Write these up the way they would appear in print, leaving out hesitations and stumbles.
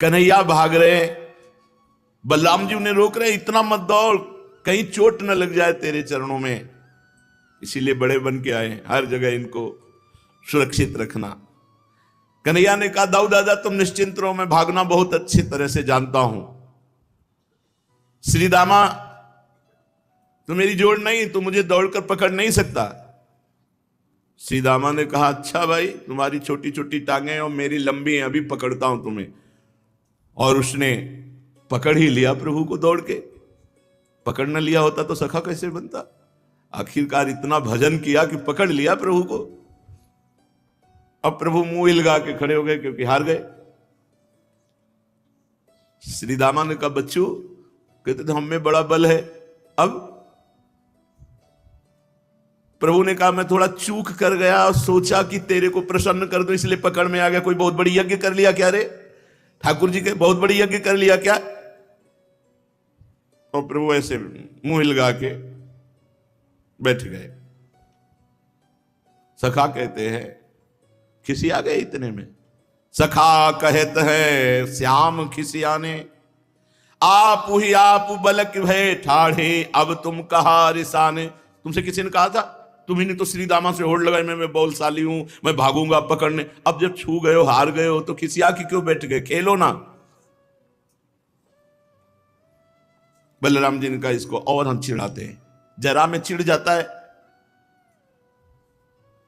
कन्हैया भाग रहे, बलराम जी उन्हें रोक रहे, इतना मत दौड़, कहीं चोट न लग जाए तेरे चरणों में, इसीलिए बड़े बन के आए, हर जगह इनको सुरक्षित रखना। कन्हैया ने कहा दाऊ दादा तुम निश्चिंत रहो, मैं भागना बहुत अच्छी तरह से जानता हूं। श्री दामा तो मेरी जोड़ नहीं, तो मुझे दौड़कर पकड़ नहीं सकता। श्री दामा ने कहा अच्छा भाई, तुम्हारी छोटी छोटी टांगे और मेरी लंबी हैं, अभी पकड़ता हूं तुम्हें। और उसने पकड़ ही लिया प्रभु को दौड़ के। पकड़ न लिया होता तो सखा कैसे बनता? आखिरकार इतना भजन किया कि पकड़ लिया प्रभु को। अब प्रभु मुंह हिलगा के खड़े हो गए क्योंकि हार गए। श्री दामा ने कहा बच्चू, कहते थे हम में बड़ा बल है। अब प्रभु ने कहा मैं थोड़ा चूक कर गया और सोचा कि तेरे को प्रसन्न कर दूं, इसलिए पकड़ में आ गया। कोई बहुत बड़ी यज्ञ कर लिया क्या रे? ठाकुर जी के बहुत बड़ी यज्ञ कर लिया क्या? और प्रभु ऐसे मुंह हिलगा के बैठ गए। सखा कहते हैं खिसिया गए इतने में। सखा कहत है श्याम खिसियाने, आप ही आप बलक भय ठाढ़े, अब तुम कहा रिसाने। तुमसे किसी ने कहा था? तुम्ही ने तो श्री दामा से होड़ लगाई, मैं बलशाली हूं, मैं भागूंगा पकड़ने। अब जब छू गए हो, हार गए हो, तो खिसिया की क्यों बैठ गए? खेलो ना। बलराम जी ने कहा इसको और हम चिढ़ाते हैं। जरा में चिढ़ जाता है।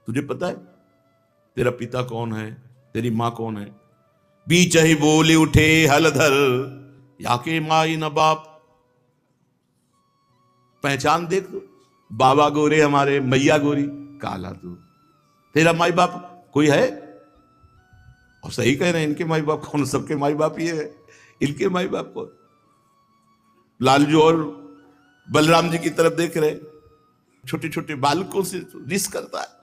तुझे पता है तेरा पिता कौन है, तेरी मां कौन है? बीच ही बोली उठे हलधर, याके माई न बाप। पहचान देख दो, बाबा गोरे हमारे, मैया गोरी, काला तू। तेरा माई बाप कोई है? और सही कह रहे हैं, इनके माई बाप कौन? सबके माई बाप ही है, इनके माई बाप कौन? लालजू और बलराम जी की तरफ देख रहे, छोटे छोटे बालकों से रिस करता है।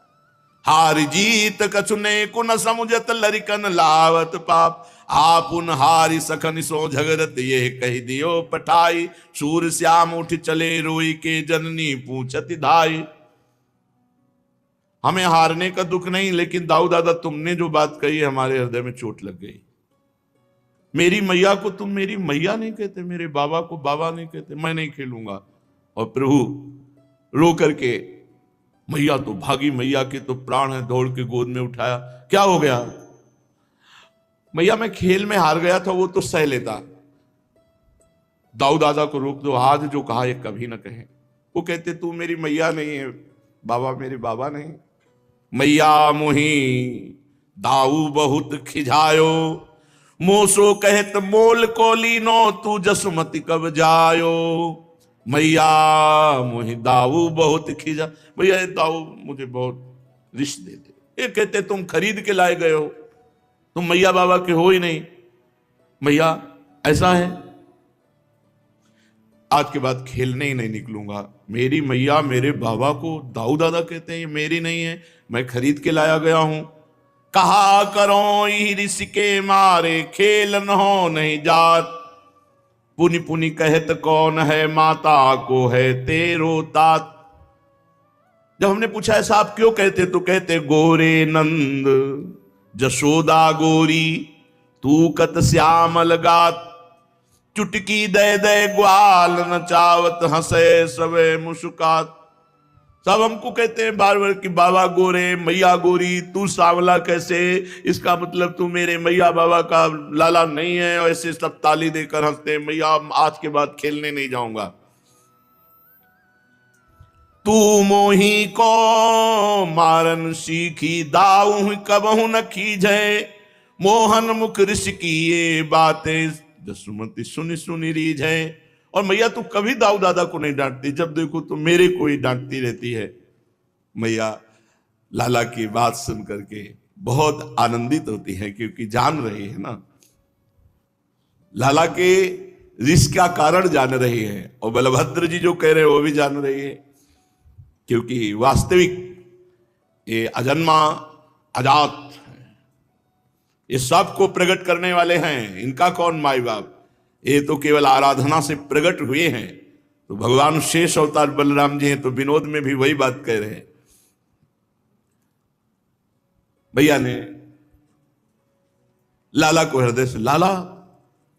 हार जीत कछुने को न समुझत, लरिकन लावत पाप। आप उन हारी सखन सो झगरत, ये कह दियो पठाई। सूर श्याम उठ चले रोई के, जननी पूछत धाई। हमें हारने का दुख नहीं, लेकिन दाऊ दादा तुमने जो बात कही हमारे हृदय में चोट लग गई। मेरी मैया को तुम मेरी मैया नहीं कहते, मेरे बाबा को बाबा नहीं कहते, मैं नहीं खेलूंगा। और प्रभु रो करके, मैया तो भागी, मैया के तो प्राण है, दौड़ के गोद में उठाया। क्या हो गया? मैया मैं खेल में हार गया था, वो तो सह लेता। दाऊ दादा को रोक दो, आज जो कहा ये कभी ना कहे। वो कहते तू मेरी मैया नहीं है, बाबा मेरे बाबा नहीं। मैया मोही दाऊ बहुत खिजायो, मोसो कहत मोल को लीनो, तू जसमति कब जायो। मैया मोहि दाऊ बहुत खिजा, भैया दाऊ मुझे बहुत रिश्त दे दे। ये कहते तुम खरीद के लाए गए हो, तुम मैया बाबा के हो ही नहीं। मैया ऐसा है, आज के बाद खेलने ही नहीं निकलूंगा। मेरी मैया मेरे बाबा को दाऊ दादा कहते हैं, ये मेरी नहीं है, मैं खरीद के लाया गया हूं। कहा करो ऋषि के मारे, खेल न हो नहीं जात। पुनि पुनि कहत कौन है, माता को है तेरो तात। जब हमने पूछा ऐसा आप क्यों कहते, तो कहते गोरे नंद जशोदा गोरी, तू कत श्यामल गात। चुटकी दे दे ग्वाल नचावत, हंसे सवे मुस्कात। सब हमको कहते हैं बार बार कि बाबा गोरे, मैया गोरी, तू सांवला कैसे? इसका मतलब तू मेरे मैया बाबा का लाला नहीं है। और ऐसे सब ताली देकर हंसते हैं। मैया आज के बाद खेलने नहीं जाऊंगा। तू मोही को मारन सीखी, दाऊ कबहू न खींचे। मोहन मुख ऋषि की ये बातें, जसुमति सुनी सुनी रीझ है। और मैया तू कभी दाऊ दादा को नहीं डांटती, जब देखो तो मेरे को ही डांटती रहती है। मैया लाला की बात सुन करके बहुत आनंदित होती है, क्योंकि जान रही है ना, लाला के रिश्क का कारण जान रही है। और बलभद्र जी जो कह रहे हैं वो भी जान रही है, क्योंकि वास्तविक ये अजन्मा अजात है, ये सबको प्रकट करने वाले हैं। इनका कौन माई बाप? ये तो केवल आराधना से प्रकट हुए हैं। तो भगवान शेष अवतार बलराम जी हैं, तो विनोद में भी वही बात कह रहे हैं। भैया ने लाला को हृदय से, लाला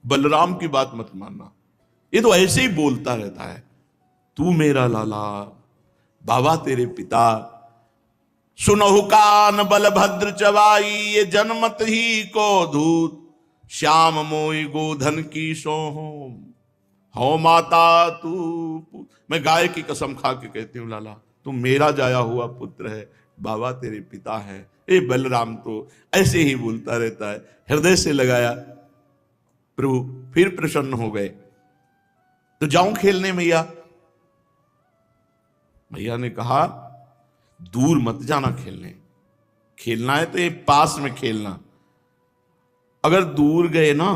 बलराम की बात मत मानना, ये तो ऐसे ही बोलता रहता है। तू मेरा लाला, बाबा तेरे पिता, सुनहु कान बलभद्र चवाई, ये जनमत ही को धूत, श्याम मोई गोधन की सोहो, हो माता तू। मैं गाय की कसम खा के कहती हूं लाला, तू मेरा जाया हुआ पुत्र है, बाबा तेरे पिता है। ए बलराम तो ऐसे ही बोलता रहता है, हृदय से लगाया। प्रभु फिर प्रसन्न हो गए। तो जाऊं खेलने मैया? मैया ने कहा दूर मत जाना खेलने, खेलना है तो ये पास में खेलना। अगर दूर गए ना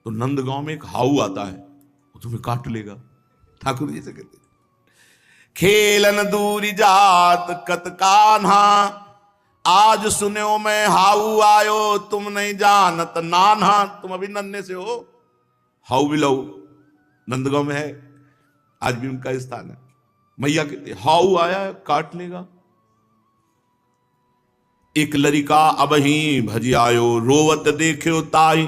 तो नंदगांव में एक हाउ आता है, वो तुम्हें काट लेगा। ठाकुर जी से कहते खेलन दूरी जात कत कान्हा, आज सुनो मैं हाउ आयो, तुम नहीं जानत नान्हा। तुम अभी नन्हे से हो। हाउ बिलऊ नंदगांव में है, आज भी उनका स्थान है। मैया कहते हाउ आया है, काट लेगा। एक लड़का अब ही भजी आयो, रोवत देखो ताई,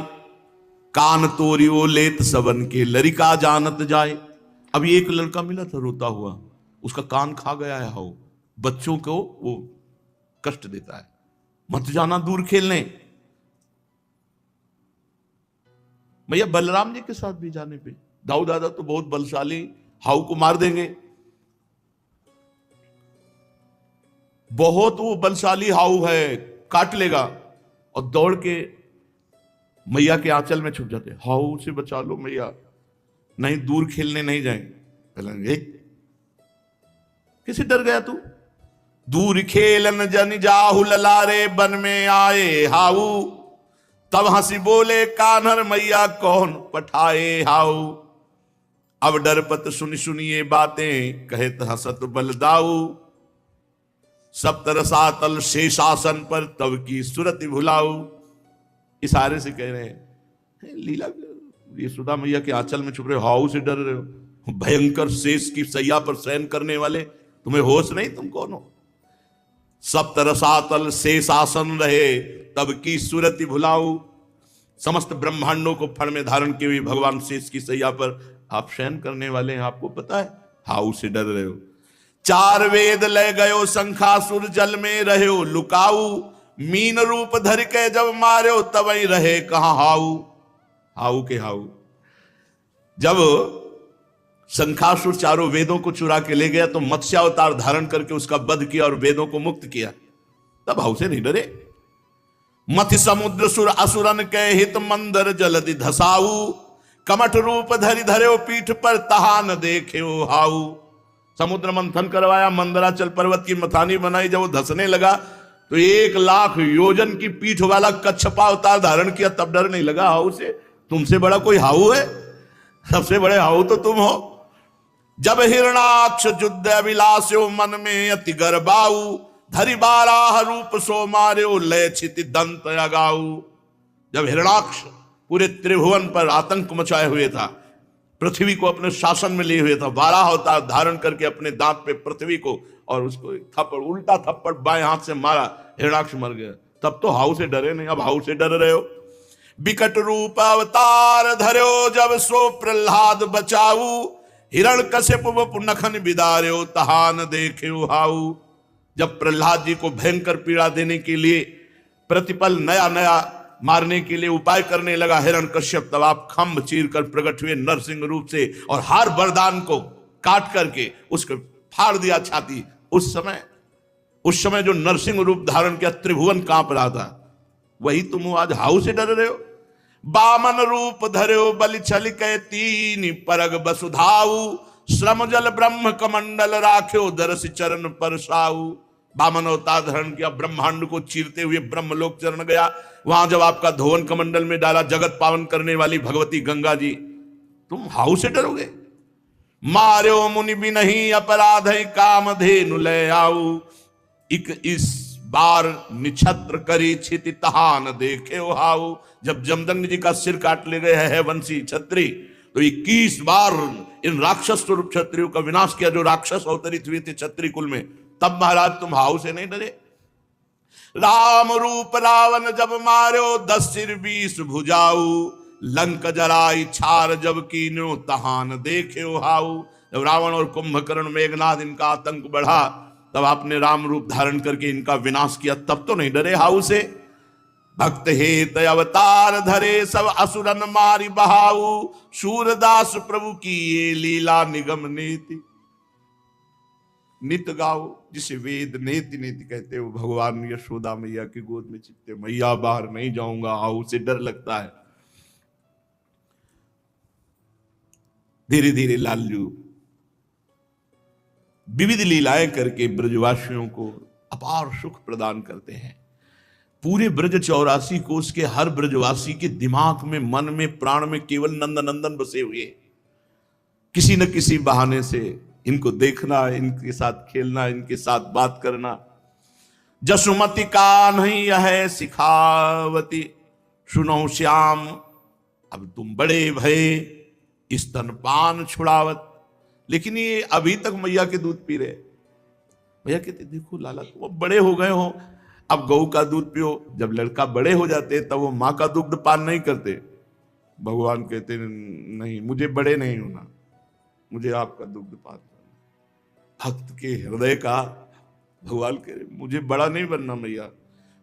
कान तोरियो लेत सबन के, लड़का जानत जाए। अभी एक लड़का मिला था रोता हुआ, उसका कान खा गया है हाउ। बच्चों को वो कष्ट देता है, मत जाना दूर खेलने। भैया बलराम जी के साथ भी जाने पे दाऊ दादा तो बहुत बलशाली, हाउ को मार देंगे। बहुत वो बलशाली हाउ है, काट लेगा। और दौड़ के मैया के आंचल में छुप जाते, हाउ से बचा लो मैया, नहीं दूर खेलने नहीं जाए। पहले किसे डर गया तू? दूर खेलन जन जाहु ललारे, बन में आए हाउ, तब हंसी बोले कान्हर मैया कौन पठाए हाउ। अब डरपत सुनी सुनिए बातें, कहत हसत बलदाऊ, सप्तरसातल शेषासन पर तब की सुरति भुलाऊ। इशारे से कह रहे हैं लीला, ये सुधा मैया के आंचल में छुप रहे हो, हाउ से डर रहे हो। भयंकर शेष की सैया पर शयन करने वाले, तुम्हें होश नहीं? तुम कौन हो? सप्तरसातल शेषासन रहे तब की सुरति भुलाऊ। समस्त ब्रह्मांडों को फण में धारण किए हुए भगवान शेष की सैया पर आप शयन करने वाले हैं, आपको पता है? हाउ से डर रहे हो। चार वेद ले गयो शंखासुर, जल में रहे हो लुकाऊ, मीन रूप धर के जब मारे तब ही रहे कहां हाउ। हाउ के हाउ। जब शंखासुर चारों वेदों को चुरा के ले गया तो मत्स्यावतार धारण करके उसका वध किया और वेदों को मुक्त किया, तब हाउ से नहीं डरे। मथि समुद्र सुर असुरन के हित मंदर जलदि धसाऊ, कमठ रूप धरि धरे पीठ पर तहा न देखे हाउ। समुद्र मंथन करवाया, मंदराचल पर्वत की मथानी बनाई, जब वो धसने लगा तो 1,00,000 योजन की पीठ वाला कच्छपा अवतार धारण किया, तब डर नहीं लगा हाउ से। तुमसे बड़ा कोई हाउ है? सबसे बड़े हाउ तो तुम हो। जब हिरणाक्ष युद्ध अभिलाषो, मन में अति गर्बाऊ, धरि बाराह रूप सो मार्यो, लय छिति दंत अगाऊ। जब हिरणाक्ष पूरे त्रिभुवन पर आतंक मचाए हुए था, पृथ्वी को अपने शासन में लिए हुए था, 12 अवतार धारण करके अपने दांत पे पृथ्वी को और उसको थप्पड़, उल्टा थप्पड़ बाएं हाथ से मारा, हिरणाक्ष मर गया। तब तो हाउ से डरे नहीं, अब हाउ से डर रहे हो। विकट रूप अवतार धर्यो, जब सो प्रहलाद बचाऊ, हिरण कश्यप वपु नखन बिदार्यो, तहा न देख्यो हाउ। जब प्रहलाद जी को भयंकर पीड़ा देने के लिए प्रतिपल नया नया मारने के लिए उपाय करने लगा हिरण कश्यप, तब आप खंभ चीर कर प्रकट हुए नरसिंह रूप से और हर वरदान को काट करके उसको फाड़ दिया छाती। उस समय जो नरसिंह रूप धारण किया, त्रिभुवन कांप रहा था, वही तुम हो। आज हाउ से डर रहे हो। बामन रूप धर्यो बलि छल के, तीन परग बसुधाऊ, श्रम जल ब्रह्म कमंडल राख्यो, दरस चरण पर साऊ। बामन अवतार धारण किया, ब्रह्मांड को चीरते हुए ब्रह्मलोक चरण गया। वहां जब आपका धोवन कमंडल में डाला, जगत पावन करने वाली भगवती गंगा जी, तुम हाउ से डरोगे? मार्यो मुनि भी नहीं अपराध कामधेनु ले आऊ, इस बार निछत्र करी छिति तहा न देखे हाउ। जब जमदग्नि जी का सिर काट ले गए है वंशी छत्री, तो 21 बार इन राक्षस स्वरूप क्षत्रियों का विनाश किया, जो राक्षस अवतरित हुए थे क्षत्रिय कुल में। तब महाराज तुम हाउ से नहीं डरे। राम रूप रावण जब मार्यो, 10 सिर 20 भुजाऊ, लंक जराई छार जब कीन्यो तहान देखे हाउ। जब रावण और कुंभकर्ण मेघनाद इनका आतंक बढ़ा तब आपने राम रूप धारण करके इनका विनाश किया, तब तो नहीं डरे हाउ से। भक्त हेत अवतार धरे सब असुरन मारी बहाऊ। सूरदास प्रभु की ये लीला निगम नीति नित गाओ। जिसे वेद नेति नेति कहते हो, भगवान यशोदा मैया की गोद में चिपते, मैया बाहर नहीं जाऊंगा, हाउ से डर लगता है। धीरे धीरे लालू विविध लीलाएं करके ब्रजवासियों को अपार सुख प्रदान करते हैं। पूरे ब्रज 84 कोस के हर ब्रजवासी के दिमाग में, मन में, प्राण में केवल नंदनंदन बसे हुए। किसी न किसी बहाने से इनको देखना, इनके साथ खेलना, इनके साथ बात करना। जसुमति का नहीं है सिखावती, सुनो श्याम अब तुम बड़े भये स्तनपान छुड़ावत। लेकिन ये अभी तक मैया के दूध पी रहे। भैया कहते देखो लाला तुम बड़े हो गए हो, अब गऊ का दूध पियो। जब लड़का बड़े हो जाते तब वो माँ का दुग्ध पान नहीं करते। भगवान कहते नहीं, मुझे बड़े नहीं होना, मुझे आपका दुग्ध पान करना। भक्त के हृदय का भगवान कह रहे मुझे बड़ा नहीं बनना मैया,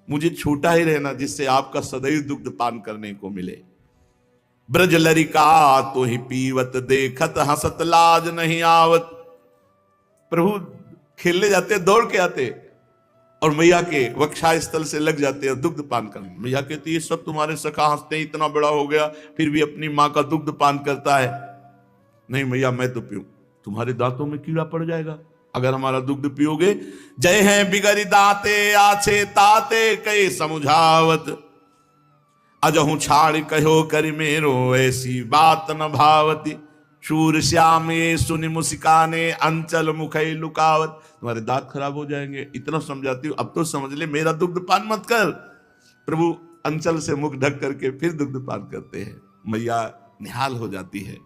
मुझे छोटा ही रहना, जिससे आपका सदैव दुग्ध पान करने को मिले। ब्रज लरिका तो ही पीवत देखत हंसत लाज नहीं आवत। प्रभु खेलने जाते, दौड़ के आते और मैया के वक्षा स्थल से लग जाते हैं दुग्ध पान करने। मैया कहती है सब तुम्हारे सखा हंसते हैं, इतना बड़ा हो गया फिर भी अपनी माँ का दुग्ध पान करता है। नहीं मैया मैं तो पीऊं, तुम्हारे दांतों में कीड़ा पड़ जाएगा अगर हमारा दुग्ध पियोगे। जय है बिगड़ी दांते आछे ताते कई समुझावत। अजहू छाड़ कहो करि मेरो ऐसी बात न भावती। शूर श्यामे सुनि मुस्काने अंचल मुखई लुकावत। तुम्हारे दांत खराब हो जाएंगे, इतना समझाती हूँ, अब तो समझ ले, मेरा दुग्ध पान मत कर। प्रभु अंचल से मुख ढक करके फिर दुग्ध पान करते हैं। मैया निहाल हो जाती है।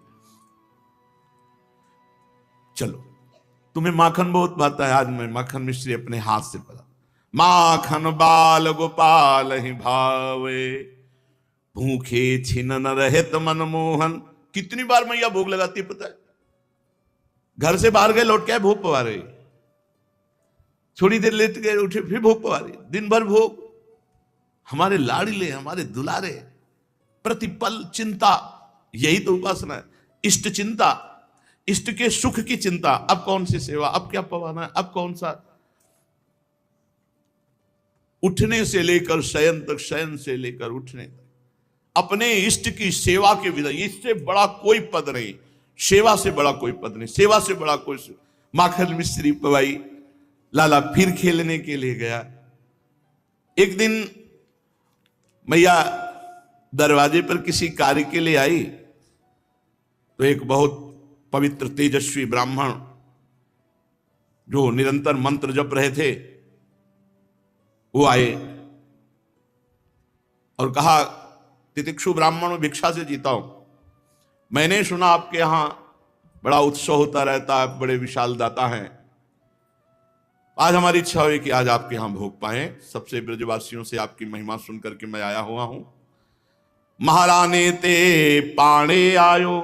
चलो तुम्हें माखन बहुत भाता है, आज मैं माखन मिश्री अपने हाथ से पला। माखन बाल गोपाल ही भावे, भूखे छिन न रहे तो मनमोहन। कितनी बार मैया भोग लगाती है पता है। घर से बाहर गए, लौट के आए, भोग पवा रही, थोड़ी देर लेट गए, उठे फिर भोग पवा रही, दिन भर भोग। हमारे लाड़िले, हमारे दुलारे, प्रतिपल चिंता, यही तो उपासना है। इष्ट चिंता, इष्ट के सुख की चिंता। अब कौन सी सेवा, अब क्या पवाना है, अब कौन सा। उठने से लेकर शयन तक, शयन से लेकर उठने तक अपने इष्ट की सेवा के विधा। इससे बड़ा कोई पद नहीं, सेवा से बड़ा कोई पद नहीं, सेवा से बड़ा कोई। माखन मिश्री पवाई, लाला फिर खेलने के लिए गया। एक दिन मैया दरवाजे पर किसी कार्य के लिए आई तो एक बहुत पवित्र तेजस्वी ब्राह्मण जो निरंतर मंत्र जप रहे थे वो आए और कहा तितिक्षु ब्राह्मण भिक्षा से जीता हूं, मैंने सुना आपके यहां बड़ा उत्सव होता रहता है, बड़े विशाल दाता हैं, आज हमारी इच्छा हुई कि आज आपके यहां भोग पाए। सबसे ब्रजवासियों से आपकी महिमा सुन करके मैं आया हुआ हूं। महाराने ते पाणे आयो,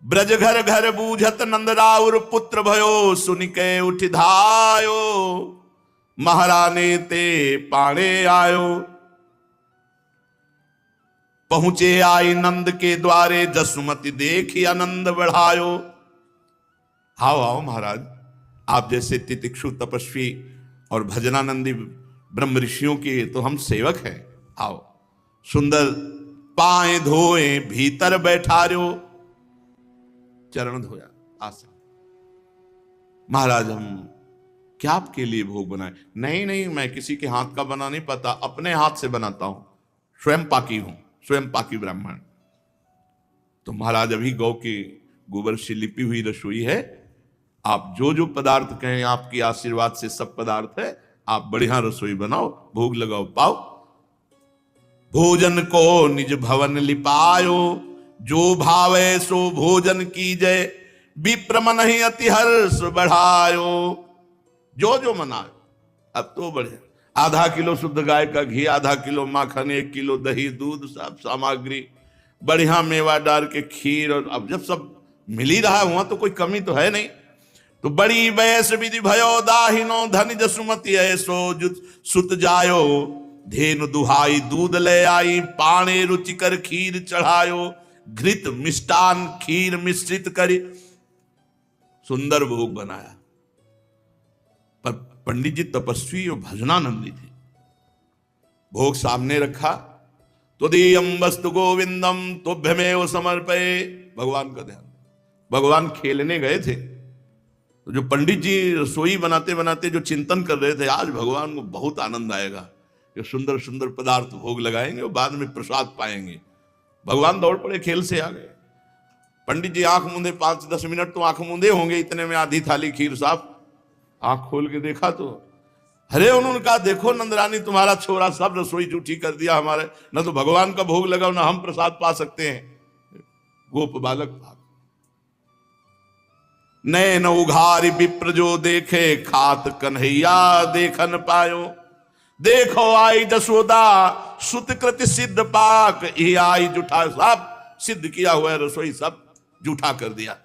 ब्रज घर घर बूझत नंदराउर पुत्र भयो, सुनिके उठ धायो। महाराने ते पाणे आयो, पहुंचे आई नंद के द्वारे, जसुमति देखी आनंद बढ़ायो। आओ आओ महाराज, आप जैसे तितिक्षु तपस्वी और भजनानंदी ब्रह्म ऋषियों के तो हम सेवक हैं। आओ। सुंदर पाए धोए भीतर बैठारो, चरण धोया आसन। महाराज हम क्या आपके लिए भोग बनाए? नहीं नहीं, मैं किसी के हाथ का बना नहीं पाता, अपने हाथ से बनाता हूं, स्वयं पाकी हूं, स्वयं पाकी ब्राह्मण। तो महाराज अभी गौ के गोबर से लिपी हुई रसोई है, आप जो जो पदार्थ कहें, आपकी आशीर्वाद से सब पदार्थ है, आप बढ़िया रसोई बनाओ, भोग लगाओ, पाओ। भोजन को निज भवन लिपायो, जो भावे सो भोजन कीजय, विप्र मन ही अति हर्ष बढ़ायो। जो जो मनायो, अब तो बढ़िया। आधा किलो शुद्ध गाय का घी, आधा किलो माखन, 1 किलो दही, दूध, सब सामग्री, बढ़िया मेवा डाल के खीर। और अब जब सब मिल ही रहा हुआ तो कोई कमी तो है नहीं। तो बड़ी वैस विधि भयो दाहिनो, धन जसुमति ऐसो सुत जायो, धेनु दुहाई दूध ले आई, पाणे रुचिकर खीर चढ़ायो, घृत मिष्टान खीर मिश्रित करी, सुंदर भोग बनाया। पर पंडित जी तपस्वी और भजनानंदी थे। भोग सामने रखा, तो दीयम वस्तु गोविंदम तुभ्यमेव समर्पये, भगवान का ध्यान। भगवान खेलने गए थे, तो जो पंडित जी रसोई बनाते बनाते जो चिंतन कर रहे थे, आज भगवान को बहुत आनंद आएगा, ये सुंदर सुंदर पदार्थ भोग लगाएंगे और बाद में प्रसाद पाएंगे। भगवान दौड़ पड़े, खेल से आ गए। पंडित जी आंख मूंदे, 5-10 मिनट तो आंख मूंदे होंगे, इतने में आधी थाली खीर साफ। आंख खोल के देखा तो अरे, उन्होंने कहा देखो नंदरानी, तुम्हारा छोरा सब रसोई झूठी कर दिया हमारे, न तो भगवान का भोग लगाओ, ना हम प्रसाद पा सकते हैं। गोप बालक भाग, नैन उघारी विप्र जो देखे, खात कन्हैया देखन पायो, देखो आई जसोदा सुत कृत सिद्ध पाक, ही आई जूठा, सब सिद्ध किया हुआ रसोई सब जूठा कर दिया।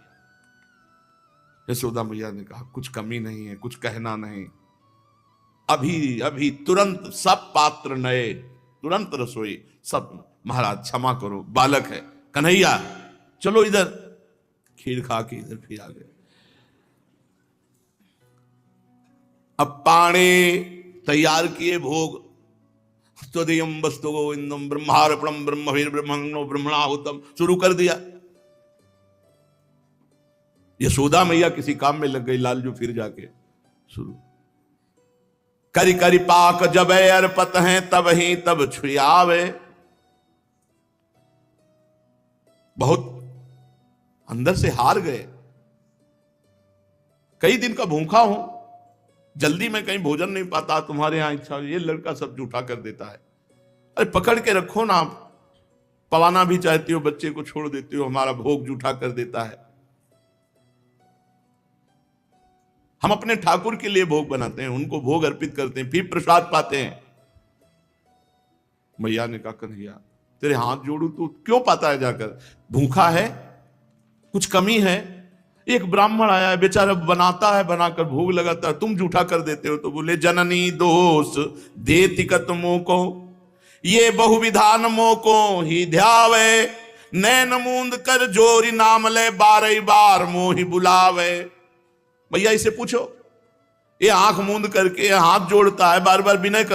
यशोदा मैया ने कहा कुछ कमी नहीं है, कुछ कहना नहीं, अभी अभी तुरंत सब पात्र नए, तुरंत रसोई सब। महाराज क्षमा करो, बालक है, कन्हैया चलो इधर। खीर खा के इधर फिर आ गए। अब पाणे तैयार किए भोग, स्तुतियम वस्तु गोविंदम ब्रह्मार्पणम ब्रह्मवीर ब्रह्मणो ब्रह्मणाहुतम, शुरू कर दिया। यशोदा मैया किसी काम में लग गई, लालजू फिर जाके शुरू। करी करी पाक जब अर्पत हैं, तब ही तब छुआवे। बहुत अंदर से हार गए, कई दिन का भूखा हूं, जल्दी में कहीं भोजन नहीं पाता, तुम्हारे यहां इच्छा, ये लड़का सब जूठा कर देता है। अरे पकड़ के रखो ना, पवाना भी चाहती हो, बच्चे को छोड़ देती हो, हमारा भोग जूठा कर देता है। हम अपने ठाकुर के लिए भोग बनाते हैं, उनको भोग अर्पित करते हैं, फिर प्रसाद पाते हैं। मैया ने कहा कन्हैया तेरे हाथ जोड़ू, तू क्यों पाता है जाकर, भूखा है, कुछ कमी है। एक ब्राह्मण आया है, बेचारा बनाता है, बनाकर भोग लगाता है, तुम जूठा कर देते हो। तो बोले जननी दोष देति कत मोको, ये बहुविधान मोको ही ध्यावे, नैन मूंद कर जोरी नाम ले, 12 बार मोहि बुलावे। भैया इसे पूछो, ये आंख मूंद करके हाथ जोड़ता है, बार बार विनय